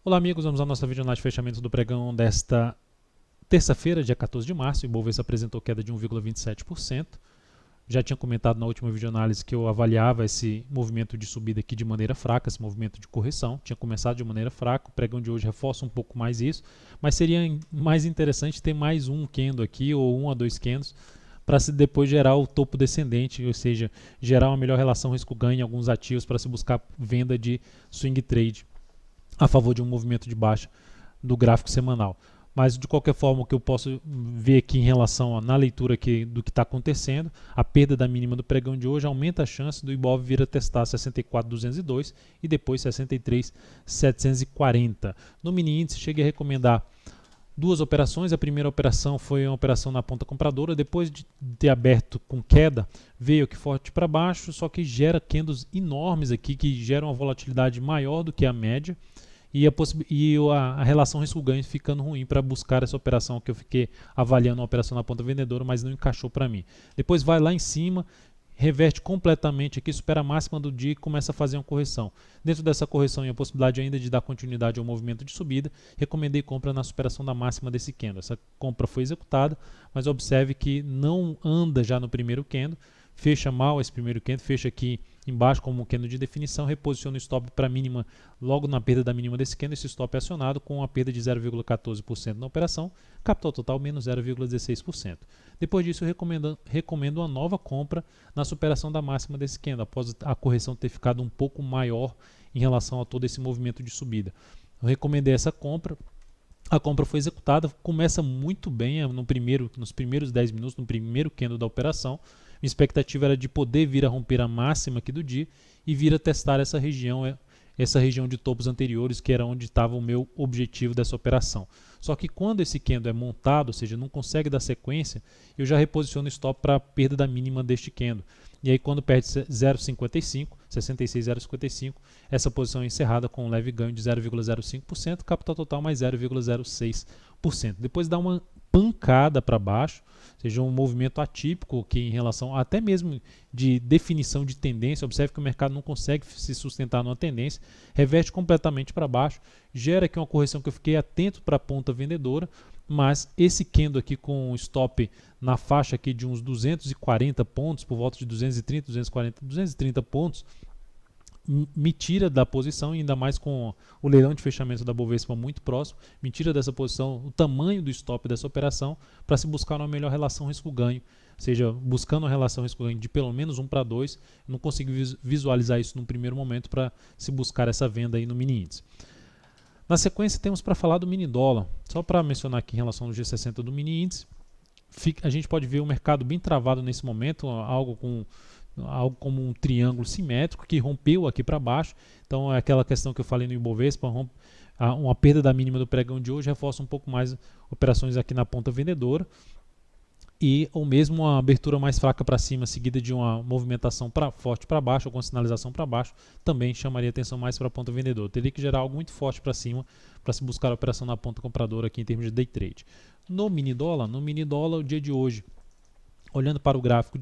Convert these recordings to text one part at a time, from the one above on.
Olá amigos, vamos à nossa videoanálise de fechamento do pregão desta terça-feira, dia 14 de março. O Ibovespa apresentou queda de 1,27%. Já tinha comentado na última videoanálise que eu avaliava esse movimento de subida aqui de maneira fraca, esse movimento de correção. Tinha começado de maneira fraca, o pregão de hoje reforça um pouco mais isso, mas seria mais interessante ter mais um candle aqui, ou 1 a 2 candles, para se depois gerar o topo descendente, ou seja, gerar uma melhor relação risco-ganho em alguns ativos para se buscar venda de swing trade a favor de um movimento de baixa do gráfico semanal. Mas de qualquer forma, o que eu posso ver aqui em relação na leitura aqui do que está acontecendo, a perda da mínima do pregão de hoje aumenta a chance do Ibov vir a testar 64.202 e depois 63.740. No mini índice, cheguei a recomendar duas operações. A primeira operação foi uma operação na ponta compradora, depois de ter aberto com queda, veio aqui forte para baixo, só que gera candles enormes aqui, que geram uma volatilidade maior do que a média, e a relação risco-ganho ficando ruim para buscar essa operação que eu fiquei avaliando, uma operação na ponta vendedora, mas não encaixou para mim. Depois vai lá em cima, reverte completamente aqui, supera a máxima do dia e começa a fazer uma correção. Dentro dessa correção e a possibilidade ainda de dar continuidade ao movimento de subida, recomendei compra na superação da máxima desse candle. Essa compra foi executada, mas observe que não anda já no primeiro candle, fecha mal esse primeiro candle, fecha aqui embaixo como um candle de definição, reposiciona o stop para a mínima logo na perda da mínima desse candle. Esse stop é acionado com a perda de 0,14% na operação, capital total menos 0,16%. Depois disso, eu recomendo uma nova compra na superação da máxima desse candle, após a correção ter ficado um pouco maior em relação a todo esse movimento de subida. Eu recomendei essa compra. A compra foi executada, começa muito bem nos primeiros 10 minutos, no primeiro candle da operação. Minha expectativa era de poder vir a romper a máxima aqui do dia e vir a testar essa região de topos anteriores, que era onde estava o meu objetivo dessa operação. Só que quando esse candle é montado, ou seja, não consegue dar sequência, eu já reposiciono o stop para a perda da mínima deste candle. E aí quando perde 0,55, 66,055, essa posição é encerrada com um leve ganho de 0,05%, capital total mais 0,06%. Depois dá uma pancada para baixo, ou seja, um movimento atípico que em relação até mesmo de definição de tendência. Observe que o mercado não consegue se sustentar numa tendência, reverte completamente para baixo, gera aqui uma correção que eu fiquei atento para a ponta vendedora, mas esse candle aqui com stop na faixa aqui de uns 240 pontos, por volta de 230, 240, 230 pontos, me tira da posição, ainda mais com o leilão de fechamento da Bovespa muito próximo, me tira dessa posição o tamanho do stop dessa operação para se buscar uma melhor relação risco-ganho, ou seja, buscando uma relação risco-ganho de pelo menos 1 para 2, não consigo visualizar isso num primeiro momento para se buscar essa venda aí no mini índice. Na sequência temos para falar do mini dólar, só para mencionar aqui em relação ao G60 do mini índice, a gente pode ver o mercado bem travado nesse momento, algo como um triângulo simétrico que rompeu aqui para baixo. Então é aquela questão que eu falei no Ibovespa, uma perda da mínima do pregão de hoje reforça um pouco mais operações aqui na ponta vendedora, e ou mesmo uma abertura mais fraca para cima seguida de uma movimentação forte para baixo ou com sinalização para baixo também chamaria atenção mais para a ponta vendedora. Teria que gerar algo muito forte para cima para se buscar a operação na ponta compradora aqui em termos de day trade. No mini dólar, o dia de hoje, olhando para o gráfico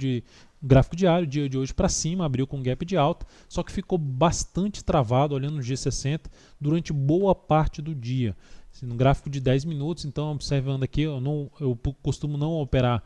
diário, o dia de hoje para cima abriu com gap de alta, só que ficou bastante travado olhando no G60 durante boa parte do dia. No gráfico de 10 minutos, então observando aqui, eu costumo não operar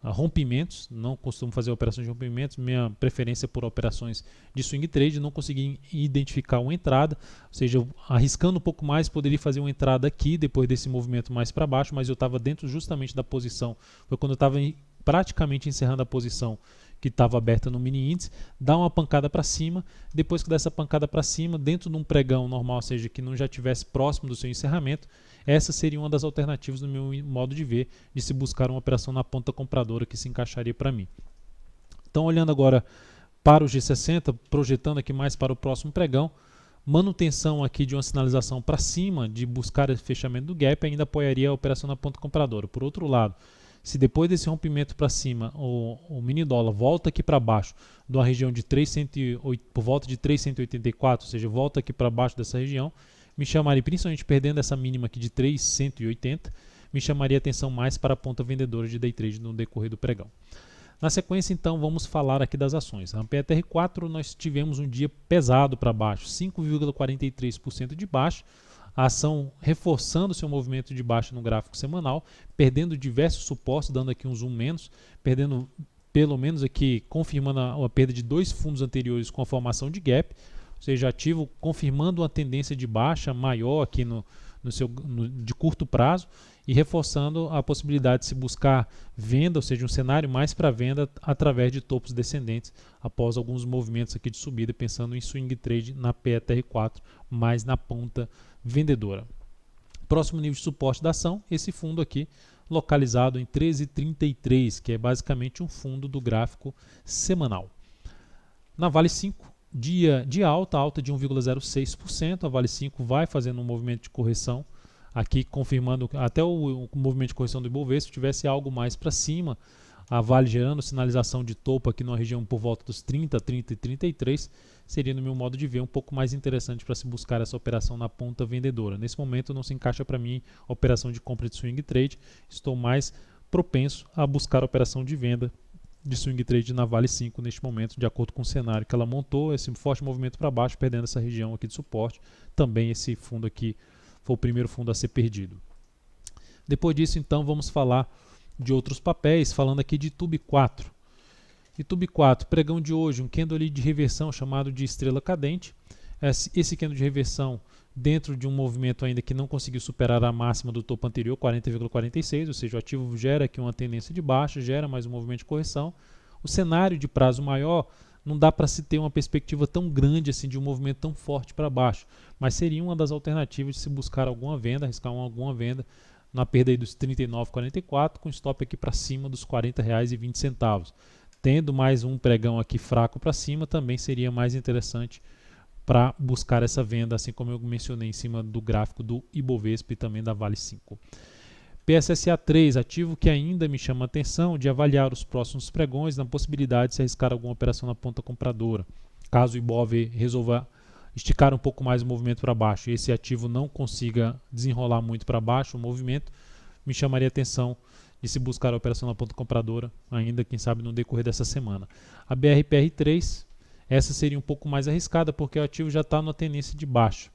rompimentos, não costumo fazer operações de rompimentos, minha preferência é por operações de swing trade. Não consegui identificar uma entrada, ou seja, arriscando um pouco mais, poderia fazer uma entrada aqui depois desse movimento mais para baixo, mas eu estava dentro justamente da posição, foi quando eu estava praticamente encerrando a posição que estava aberta no mini índice, dá uma pancada para cima. Depois que dá essa pancada para cima, dentro de um pregão normal, ou seja, que não já estivesse próximo do seu encerramento, essa seria uma das alternativas no meu modo de ver, de se buscar uma operação na ponta compradora que se encaixaria para mim. Então, olhando agora para o G60, projetando aqui mais para o próximo pregão, manutenção aqui de uma sinalização para cima, de buscar esse fechamento do gap, ainda apoiaria a operação na ponta compradora. Por outro lado, se depois desse rompimento para cima o mini dólar volta aqui para baixo de uma região de 308, por volta de 384, ou seja, volta aqui para baixo dessa região, me chamaria, principalmente perdendo essa mínima aqui de 380, me chamaria atenção mais para a ponta vendedora de day trade no decorrer do pregão. Na sequência, então, vamos falar aqui das ações. Na PETR4 nós tivemos um dia pesado para baixo, 5,43% de baixo. A ação reforçando seu movimento de baixa no gráfico semanal, perdendo diversos suportes, dando aqui um zoom menos, perdendo pelo menos aqui, confirmando a perda de 2 fundos anteriores com a formação de gap, ou seja, ativo confirmando uma tendência de baixa maior aqui de curto prazo e reforçando a possibilidade de se buscar venda, ou seja, um cenário mais para venda através de topos descendentes após alguns movimentos aqui de subida, pensando em swing trade na PETR4, mais na ponta vendedora. Próximo nível de suporte da ação, esse fundo aqui, localizado em 13,33, que é basicamente um fundo do gráfico semanal. Na Vale 5, dia de alta de 1,06%, a Vale 5 vai fazendo um movimento de correção, aqui confirmando até o movimento de correção do Ibovespa, se tivesse algo mais para cima, a Vale gerando sinalização de topo aqui numa região por volta dos 30, 30 e 33, seria, no meu modo de ver, um pouco mais interessante para se buscar essa operação na ponta vendedora. Nesse momento não se encaixa para mim a operação de compra de swing trade, estou mais propenso a buscar a operação de venda de swing trade na Vale 5 neste momento, de acordo com o cenário que ela montou, esse forte movimento para baixo, perdendo essa região aqui de suporte. Também esse fundo aqui foi o primeiro fundo a ser perdido. Depois disso, então, vamos falar de outros papéis, falando aqui de Tube 4. E Tube 4, pregão de hoje, um candle ali de reversão chamado de estrela cadente. Esse candle de reversão dentro de um movimento ainda que não conseguiu superar a máxima do topo anterior, 40,46, ou seja, o ativo gera aqui uma tendência de baixa, gera mais um movimento de correção. O cenário de prazo maior não dá para se ter uma perspectiva tão grande assim de um movimento tão forte para baixo, mas seria uma das alternativas de se buscar alguma venda, arriscar alguma venda na perda aí dos 39,44, com stop aqui para cima dos R$ 40,20. Tendo mais um pregão aqui fraco para cima, também seria mais interessante para buscar essa venda, assim como eu mencionei em cima do gráfico do Ibovespa e também da Vale 5. PSSA 3, ativo que ainda me chama a atenção de avaliar os próximos pregões na possibilidade de se arriscar alguma operação na ponta compradora. Caso o Ibov resolva esticar um pouco mais o movimento para baixo e esse ativo não consiga desenrolar muito para baixo o movimento, me chamaria a atenção de se buscar a operação na ponta compradora, ainda quem sabe no decorrer dessa semana. A BRPR3, essa seria um pouco mais arriscada porque o ativo já está na tendência de baixa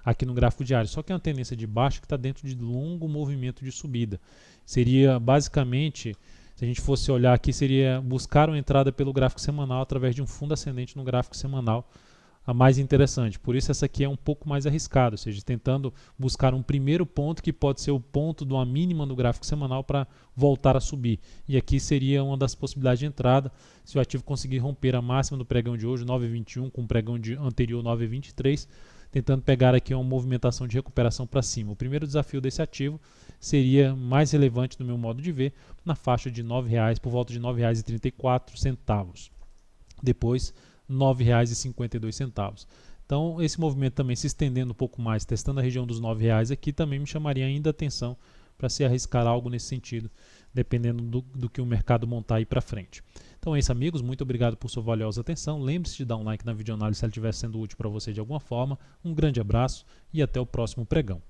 aqui no gráfico diário, só que é uma tendência de baixa que está dentro de longo movimento de subida. Seria basicamente, se a gente fosse olhar aqui, seria buscar uma entrada pelo gráfico semanal através de um fundo ascendente no gráfico semanal, a mais interessante. Por isso essa aqui é um pouco mais arriscada, ou seja, tentando buscar um primeiro ponto que pode ser o ponto de uma mínima no gráfico semanal para voltar a subir. E aqui seria uma das possibilidades de entrada, se o ativo conseguir romper a máxima do pregão de hoje, 9,21, com o pregão anterior 9,23, tentando pegar aqui uma movimentação de recuperação para cima. O primeiro desafio desse ativo seria mais relevante, no meu modo de ver, na faixa de R$ 9,00, por volta de R$ 9,34. Depois, R$ 9,52. Então, esse movimento também se estendendo um pouco mais, testando a região dos R$ 9,00 aqui, também me chamaria ainda atenção para se arriscar algo nesse sentido, dependendo do que o mercado montar aí para frente. Então é isso, amigos, muito obrigado por sua valiosa atenção. Lembre-se de dar um like na videoanálise se ela estiver sendo útil para você de alguma forma. Um grande abraço e até o próximo pregão.